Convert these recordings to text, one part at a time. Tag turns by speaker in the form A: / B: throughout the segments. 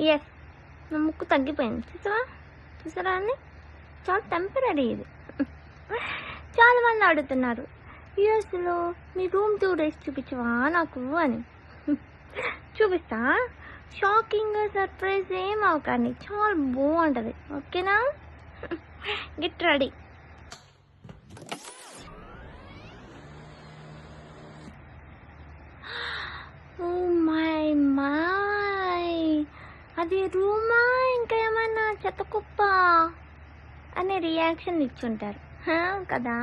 A: Yes, నా ముక్కు తగ్గిపోయింది. చూసారా అండి, చాలా టెంపరీ ఇది. చాలామంది అడుగుతున్నారు, యూఎస్లో నీ రూమ్ టూర్ వేసి చూపించవా నాకు అని. చూపిస్తా. షాకింగ్ సర్ప్రైజ్ ఏం అవ్వకండి, చాలా బాగుంటుంది. ఓకేనా? Get ready. Oh my my, అది రూమా ఇంకా ఏమన్నా చెత్త కుప్ప అనే రియాక్షన్ ఇచ్చుంటారు కదా.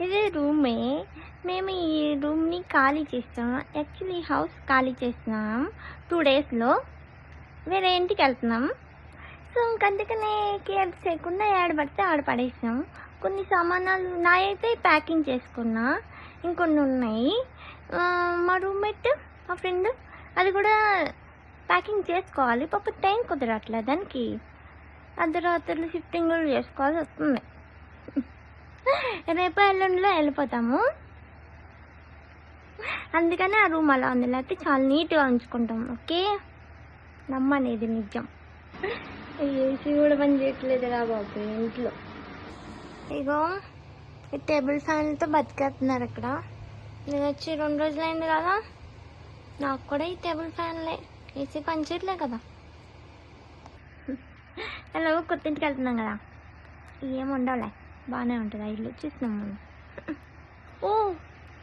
A: ఇది రూమే. మేము ఈ రూమ్ని ఖాళీ చేస్తాం. యాక్చువల్లీ హౌస్ ఖాళీ చేస్తున్నాం 2 డేస్లో, వేరే ఇంటికి వెళ్తున్నాం. సో ఇంకందుకనే కేర్ చేయకుండా ఏడబడితే ఆడ పడేసాం. కొన్ని సామానాలు నాయైతే ప్యాకింగ్ చేసుకున్నా, ఇంకొన్ని ఉన్నాయి. మా రూమ్మేట్, మా ఫ్రెండ్, అది కూడా ప్యాకింగ్ చేసుకోవాలి. పాప టైం కుదరట్లేదు దానికి. అర్ధరాత్రులు షిఫ్టింగ్లు చేసుకోవాల్సి వస్తుంది. రేపు ఎల్లుండిలో వెళ్ళిపోతాము. అందుకని ఆ రూమ్ అలా ఉంది, లేకపోతే చాలా నీట్గా ఉంచుకుంటాం. ఓకే, నమ్మనేది నిజం. ఏసీ కూడా పని చేయట్లేదు రా బాబు ఇంట్లో. ఇగో ఈ టేబుల్ ఫ్యాన్లతో బతికేస్తున్నారు ఇక్కడ. నేను వచ్చి 2 రోజులైంది కదా, నాకు కూడా ఈ టేబుల్ ఫ్యాన్లే, ఏసీ పని చేయట్లే కదా. హలో, కొత్త ఇంటికి వెళ్తున్నాం కదా, ఏం ఉండవులే, బాగానే ఉంటుంది ఆ ఇల్లు. చూసినాం మనం. ఓ,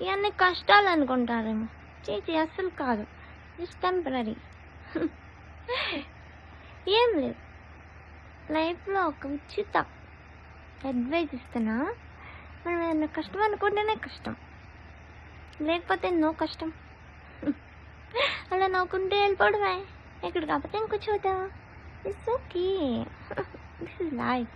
A: ఇవన్నీ కష్టాలు అనుకుంటారేమో. చేసి అస్సలు కాదు, జస్ట్ టెంపరీ. ఏం లేదు, లైఫ్లో ఒక ఉచిత అడ్వైజ్ ఇస్తున్నా. మనం ఏదైనా కష్టం అనుకుంటేనే కష్టం, లేకపోతే నో కష్టం. అలా నవ్వుకుంటే వెళ్ళిపోవడమే, ఎక్కడ కాకపోతే ఇంకో చోట. It's okay, this is life.